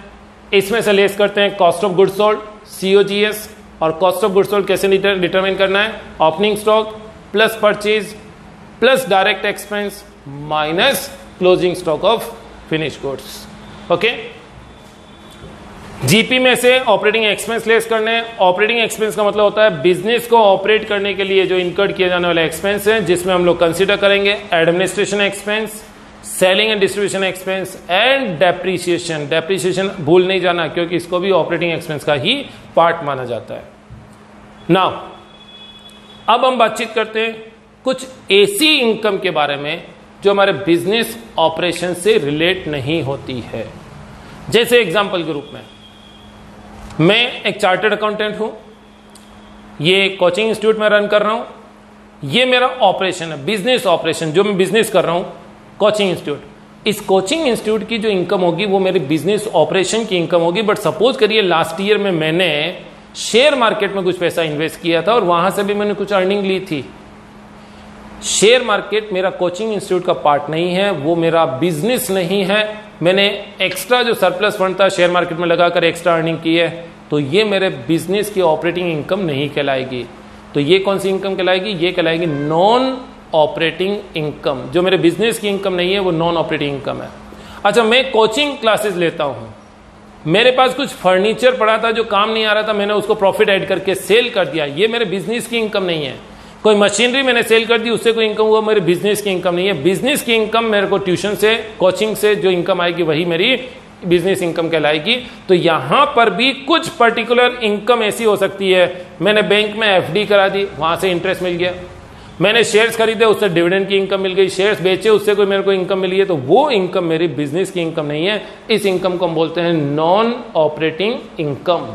इसमें से लेस करते हैं cost of goods sold, COGS, और कॉस्ट ऑफ गुड्स सोल्ड कैसे डिटरमाइन करना है, opening stock plus purchase plus direct expense minus closing stock of finish goods. Okay, GP में से ऑपरेटिंग एक्सपेंस लेस करने। ऑपरेटिंग एक्सपेंस का मतलब होता है बिजनेस को ऑपरेट करने के लिए जो इनकर्ड किए जाने वाले एक्सपेंस हैं, जिसमें हम लोग कंसीडर करेंगे administration expense, selling and distribution expense and depreciation. Depreciation भूल नहीं जाना, क्योंकि इसको भी ऑपरेटिंग एक्सपेंस का ही पार्ट माना जाता है। नाउ अब हम बातचीत करते हैं कुछ ऐसी इनकम के बारे में जो हमारे बिजनेस ऑपरेशन से रिलेट नहीं होती है। जैसे एग्जांपल के रूप में, मैं एक चार्टर्ड अकाउंटेंट हूं, ये कोचिंग इंस्टीट्यूट में रन कर रहा हूं, ये मेरा ऑपरेशन है, बिजनेस ऑपरेशन, जो मैं बिजनेस कर रहा हूं कोचिंग इंस्टीट्यूट। इस कोचिंग इंस्टीट्यूट की जो इनकम होगी वो मेरी बिजनेस ऑपरेशन की इनकम होगी। बट सपोज करिए लास्ट ईयर में मैंने शेयर मार्केट में कुछ पैसा इन्वेस्ट किया था और वहां से भी मैंने कुछ अर्निंग ली थी। शेयर मार्केट मेरा कोचिंग इंस्टीट्यूट का पार्ट नहीं है, वो मेरा बिजनेस नहीं है। मैंने एक्स्ट्रा जो सरप्लस फंड था शेयर मार्केट में लगाकर एक्स्ट्रा अर्निंग की है, तो ये मेरे बिजनेस की ऑपरेटिंग इनकम नहीं कहलाएगी। तो ये कौन सी इनकम कहलाएगी? ये कहलाएगी नॉन ऑपरेटिंग इनकम। जो मेरे बिजनेस की इनकम नहीं है वो नॉन ऑपरेटिंग इनकम है। अच्छा, मैं कोचिंग क्लासेस लेता हूं, मेरे पास कुछ फर्नीचर पड़ा था जो काम नहीं आ रहा था, मैंने उसको प्रॉफिट ऐड करके सेल कर दिया, ये मेरे बिजनेस की इनकम नहीं है। कोई मशीनरी मैंने सेल कर दी, उससे कोई इनकम हुआ, मेरे बिजनेस की इनकम नहीं है। बिजनेस की इनकम मेरे को ट्यूशन से, कोचिंग से जो इनकम आएगी वही मेरी बिजनेस इनकम कहलाएगी। तो यहां पर भी कुछ पर्टिकुलर इनकम ऐसी हो सकती है, मैंने बैंक में एफडी करा दी, वहां से इंटरेस्ट मिल गया, मैंने शेयर्स खरीदे, उससे डिविडेंड की इनकम मिल गई, शेयर्स बेचे, उससे कोई मेरे को इनकम मिली है, तो वो इनकम मेरी बिजनेस की इनकम नहीं है। इस इनकम को हम बोलते हैं नॉन ऑपरेटिंग इनकम,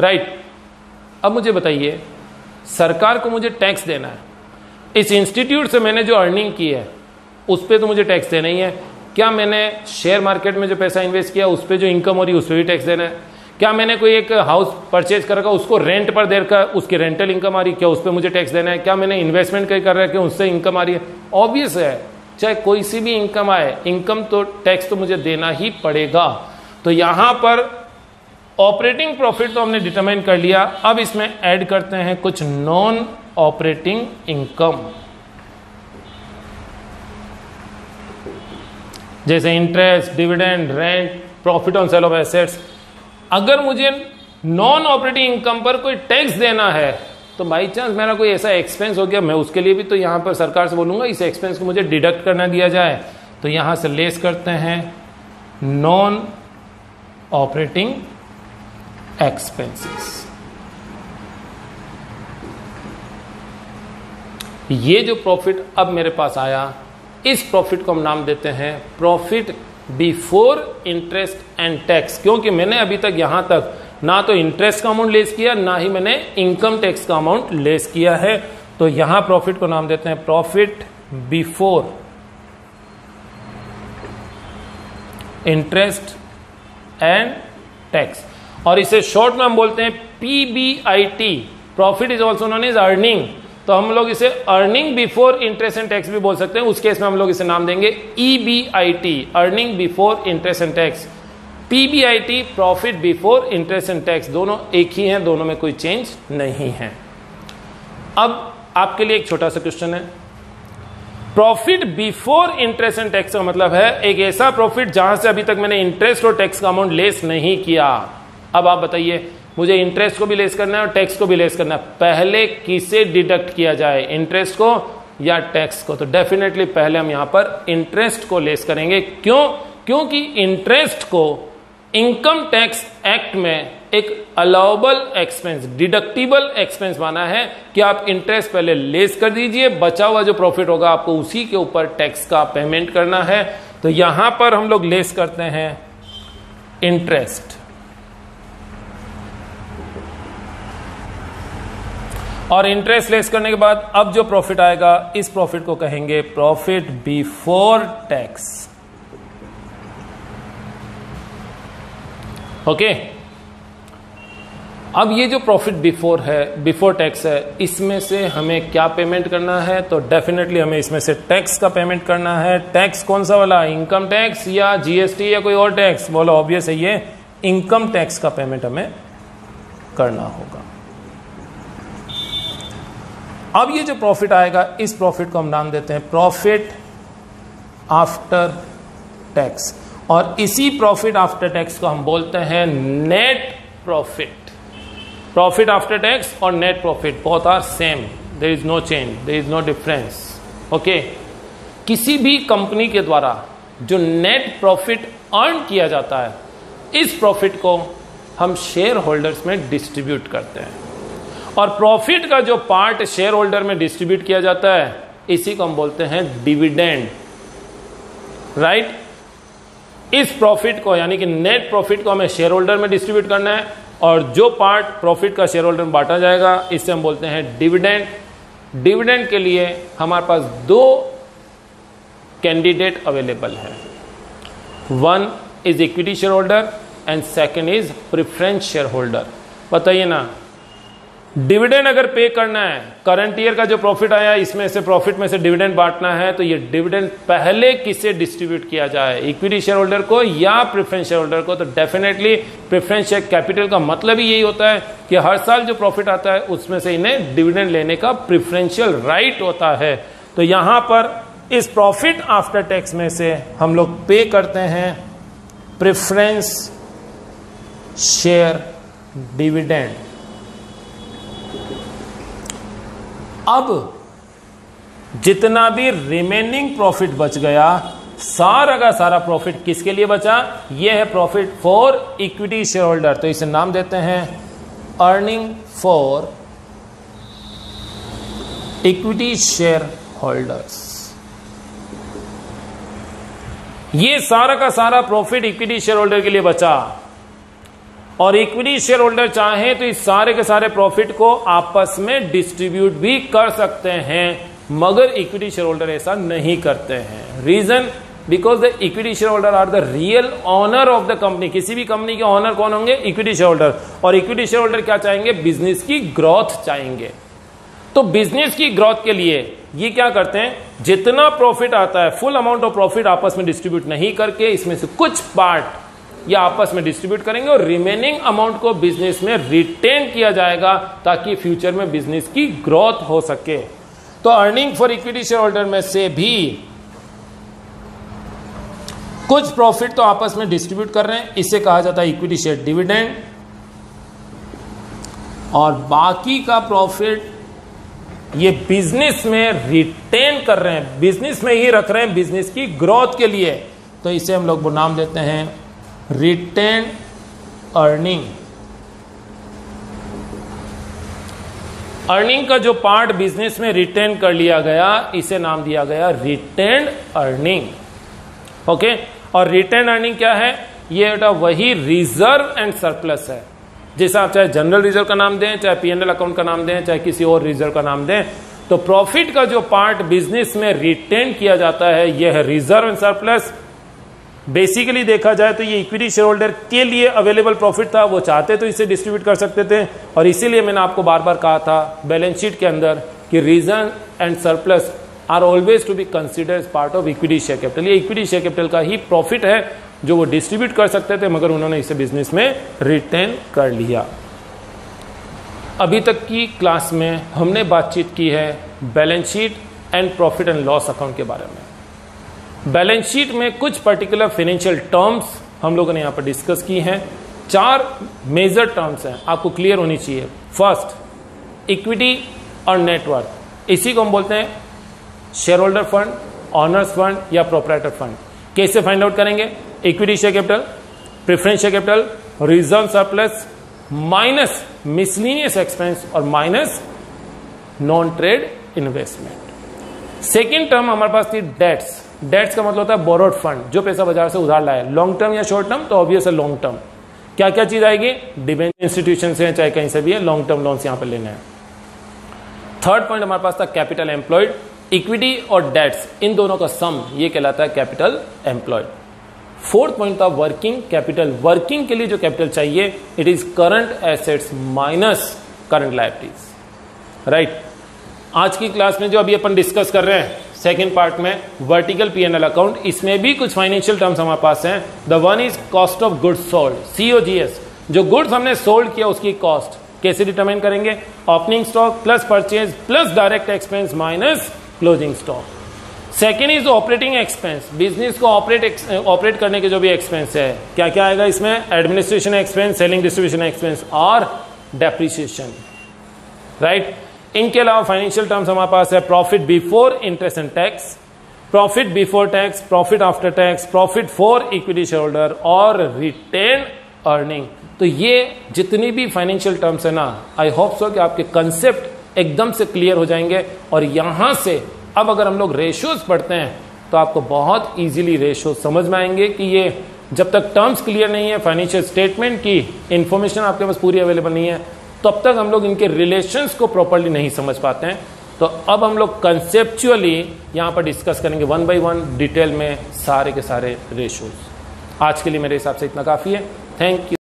राइट। अब मुझे बताइए, सरकार को मुझे टैक्स देना है, इस इंस्टीट्यूट से मैंने जो अर्निंग की है उस पर तो मुझे टैक्स देना ही है। क्या मैंने शेयर मार्केट में जो पैसा इन्वेस्ट किया उस पर जो इनकम हो रही है उस पर भी टैक्स देना है? क्या मैंने कोई एक हाउस परचेज कर रखा, उसको रेंट पर देकर उसकी रेंटल इनकम आ रही है, क्या उस पर मुझे टैक्स देना है? क्या मैंने इन्वेस्टमेंट कहीं कर रखा है, उससे इनकम आ रही है? ऑब्वियस है, चाहे कोई सी भी इनकम आए, इनकम तो टैक्स तो मुझे देना ही पड़ेगा। तो यहां पर ऑपरेटिंग प्रॉफिट तो हमने डिटरमाइन कर लिया। अब इसमें ऐड करते हैं कुछ नॉन ऑपरेटिंग इनकम, जैसे interest, dividend, rent, profit on sale of assets. अगर मुझे नॉन ऑपरेटिंग इनकम पर कोई टैक्स देना है तो बाई चांस मेरा कोई ऐसा एक्सपेंस हो गया, मैं उसके लिए भी तो यहां पर सरकार से बोलूंगा इस एक्सपेंस को मुझे डिडक्ट करना दिया जाए। तो यहां से लेस करते हैं नॉन ऑपरेटिंग एक्सपेंसेस। ये जो प्रॉफिट अब मेरे पास आया, इस प्रॉफिट को हम नाम देते हैं profit before interest and tax, क्योंकि मैंने अभी तक यहां तक ना तो इंटरेस्ट का अमाउंट लेस किया, ना ही मैंने इनकम टैक्स का अमाउंट लेस किया है। तो यहां प्रॉफिट को नाम देते हैं profit before interest and tax, और इसे शॉर्ट में हम बोलते हैं PBIT. Profit is also known as earning, तो हम लोग इसे earning before interest and tax भी बोल सकते हैं। उस केस में हम लोग इसे नाम देंगे EBIT, earning before interest and tax. PBIT, profit before interest and tax, दोनों एक ही हैं, दोनों में कोई चेंज नहीं है। अब आपके लिए एक छोटा सा क्वेश्चन है, profit before interest and tax का मतलब है एक ऐसा प्रॉफिट जहां से अभी तक मैंने इंटरेस्ट और टैक्स का अमाउंट लेस नहीं किया। अब आप बताइए, मुझे इंटरेस्ट को भी लेस करना है और टैक्स को भी लेस करना है, पहले किसे डिडक्ट किया जाए, इंटरेस्ट को या टैक्स को? तो डेफिनेटली पहले हम यहां पर इंटरेस्ट को लेस करेंगे। क्यों? क्योंकि इंटरेस्ट को इनकम टैक्स एक्ट में एक अलाउबल एक्सपेंस, डिडक्टिबल एक्सपेंस माना है कि आप इंटरेस्ट पहले लेस कर दीजिए, बचा हुआ जो प्रॉफिट होगा आपको उसी के ऊपर टैक्स का पेमेंट करना है। तो यहां पर हम लोग लेस करते हैं इंटरेस्ट, और इंटरेस्ट लेस करने के बाद अब जो प्रॉफिट आएगा इस प्रॉफिट को कहेंगे प्रॉफिट बिफोर टैक्स। ओके, अब ये जो प्रॉफिट बिफोर है, बिफोर टैक्स है, इसमें से हमें क्या पेमेंट करना है? तो डेफिनेटली हमें इसमें से टैक्स का पेमेंट करना है। टैक्स कौन सा वाला? इनकम टैक्स या जीएसटी या कोई और टैक्स? बोलो, ऑब्वियस है ये इनकम टैक्स का पेमेंट हमें करना होगा। अब ये जो प्रॉफिट आएगा इस प्रॉफिट को हम नाम देते हैं प्रॉफिट आफ्टर टैक्स, और इसी प्रॉफिट आफ्टर टैक्स को हम बोलते हैं net profit. Profit after tax और net profit both are same, there is no change, there is no difference. Okay, किसी भी कंपनी के द्वारा जो नेट प्रॉफिट अर्न किया जाता है, इस प्रॉफिट को हम शेयर होल्डर्स में डिस्ट्रीब्यूट करते हैं, और प्रॉफिट का जो पार्ट शेयर होल्डर में डिस्ट्रीब्यूट किया जाता है, इसी को हम बोलते हैं डिविडेंड। राइट, इस प्रॉफिट को यानी कि नेट प्रॉफिट को हमें शेयर होल्डर में डिस्ट्रीब्यूट करना है, और जो पार्ट प्रॉफिट का शेयर होल्डर में बांटा जाएगा, इससे हम बोलते हैं डिविडेंड। डिविडेंड के लिए हमारे पास दो कैंडिडेट अवेलेबल है, one is equity share holder and second is preference share holder. बताइए ना, डिविडेंड अगर पे करना है, करंट ईयर का जो प्रॉफिट आया इसमें से प्रॉफिट में से डिविडेंड बांटना है, तो ये डिविडेंड पहले किसे डिस्ट्रीब्यूट किया जाए, इक्विटी शेयर होल्डर को या प्रेफरेंस शेयर होल्डर को? तो डेफिनेटली प्रेफरेंस शेयर कैपिटल का मतलब ही यही होता है कि हर साल जो प्रॉफिट आता है उसमें से इन्हें डिविडेंड लेने का प्रेफरेंशियल राइट होता है। तो यहां पर इस प्रॉफिट आफ्टर टैक्स में से हम लोग पे करते हैं प्रेफरेंस शेयर डिविडेंड। अब जितना भी रिमेनिंग प्रॉफिट बच गया, सारा का सारा प्रॉफिट किसके लिए बचा? यह है profit for equity share holder. तो इसे नाम देते हैं earning for equity share holders. ये सारा का सारा प्रॉफिट इक्विटी शेयर होल्डर के लिए बचा, और इक्विटी शेयर होल्डर चाहे तो इस सारे के सारे प्रॉफिट को आपस में डिस्ट्रीब्यूट भी कर सकते हैं, मगर इक्विटी शेयर होल्डर ऐसा नहीं करते हैं। Reason, because the equity share holder are the real owner of the company. किसी भी कंपनी के ऑनर कौन होंगे? Equity share holder. और इक्विटी शेयर होल्डर क्या चाहेंगे? बिजनेस की ग्रोथ चाहेंगे। तो बिजनेस की ग्रोथ के लिए ये क्या करते हैं, जितना प्रॉफिट आता है फुल अमाउंट ऑफ प्रॉफिट आपस में डिस्ट्रीब्यूट नहीं करके इसमें से कुछ पार्ट या आपस में डिस्ट्रीब्यूट करेंगे, और रिमेनिंग अमाउंट को बिजनेस में रिटेन किया जाएगा ताकि फ्यूचर में बिजनेस की ग्रोथ हो सके। तो earning for equity share holder में से भी कुछ प्रॉफिट तो आपस में डिस्ट्रीब्यूट कर रहे हैं, इसे कहा जाता है इक्विटी शेयर डिविडेंड, और बाकी का प्रॉफिट ये बिजनेस में रिटेन कर रहे हैं, बिजनेस में ही रख रहे हैं बिजनेस की ग्रोथ के लिए। तो इसे हम लोग नाम देते हैं रिटेन अर्निंग। अर्निंग का जो पार्ट बिजनेस में रिटेन कर लिया गया, इसे नाम दिया गया रिटेन अर्निंग। ओके, और रिटेन अर्निंग क्या है? ये वही रिजर्व एंड सरप्लस है, जैसे आप चाहे जनरल रिजर्व का नाम दें, चाहे पीएनएल अकाउंट का नाम दें, चाहे किसी और रिजर्व का नाम दें। तो प्रॉफिट का जो पार्ट बिजनेस में रिटेन किया जाता है, यह है रिजर्व एंड सरप्लस। बेसिकली देखा जाए तो ये इक्विटी शेयर होल्डर के लिए अवेलेबल प्रॉफिट था, वो चाहते तो इसे डिस्ट्रीब्यूट कर सकते थे, और इसीलिए मैंने आपको बार बार कहा था बैलेंस शीट के अंदर कि reserve and surplus are always to be considered as part of equity share capital. ये इक्विटी शेयर कैपिटल का ही प्रॉफिट है जो वो डिस्ट्रीब्यूट कर सकते थे, मगर उन्होंने इसे बिजनेस में रिटेन कर लिया। अभी तक की क्लास में हमने बातचीत की है balance sheet and profit and loss account के बारे में। बैलेंस शीट में कुछ पर्टिकुलर फाइनेंशियल टर्म्स हम लोगों ने यहां पर डिस्कस की हैं। 4 मेजर टर्म्स हैं, आपको क्लियर होनी चाहिए। फर्स्ट, इक्विटी और नेटवर्थ, इसी को हम बोलते हैं share holder fund, owners fund या प्रोप्राइटर फंड। कैसे फाइंड आउट करेंगे? Equity share capital, preference share capital, reserve surplus minus miscellaneous expense और minus non trade investment. Second term हमारे पास थी डेट्स। डेट्स का मतलब होता है बोरोड फंड, जो पैसा बाजार से उधार लाया, लॉन्ग टर्म या शॉर्ट टर्म, तो ऑब्वियस है लॉन्ग टर्म। क्या क्या चीज आएगी? डिबेंचर इंस्टीट्यूशन से, चाहे कहीं से भी है, लॉन्ग टर्म लोन्स यहां पर लेने हैं। थर्ड पॉइंट हमारे पास था कैपिटल एम्प्लॉयड। इक्विटी और डेट्स, इन दोनों का सम ये कहलाता है कैपिटल एम्प्लॉयड। फोर्थ पॉइंट था वर्किंग कैपिटल। वर्किंग के लिए जो कैपिटल चाहिए, it is current assets minus current liabilities. Right, आज की क्लास में जो अभी अपन डिस्कस कर रहे हैं सेकेंड पार्ट में, वर्टिकल पीएनएल अकाउंट, इसमें भी कुछ फाइनेंशियल टर्म्स हमारे पास हैं। The one is cost of goods sold, COGS। जो गुड्स हमने सोल्ड किया उसकी कॉस्ट कैसे डिटरमाइन करेंगे? Opening stock plus purchase plus direct expense minus closing stock. Second is operating expense, business को ऑपरेट करने के जो भी एक्सपेंस है, क्या क्या आएगा इसमें, administration expense, selling distribution expense और डेप्रिसिएशन, राइट। इनके अलावा फाइनेंशियल टर्म्स हमारे पास है profit before interest and tax, profit before tax, profit after tax, profit for equity share holder और रिटेन अर्निंग। तो ये जितनी भी फाइनेंशियल टर्म्स है ना, आई होप सो कि आपके कंसेप्ट एकदम से क्लियर हो जाएंगे। और यहां से अब अगर हम लोग रेशियोज पढ़ते हैं तो आपको बहुत इजीली रेशियो समझ में आएंगे कि ये जब तक टर्म्स क्लियर नहीं है, फाइनेंशियल स्टेटमेंट की इंफॉर्मेशन आपके पास पूरी अवेलेबल नहीं है, तब तक हम लोग इनके रिलेशंस को प्रॉपर्ली नहीं समझ पाते हैं। तो अब हम लोग कंसेप्चुअली यहां पर डिस्कस करेंगे 1 by 1 डिटेल में सारे के सारे रेशियोज। आज के लिए मेरे हिसाब से इतना काफी है। Thank you.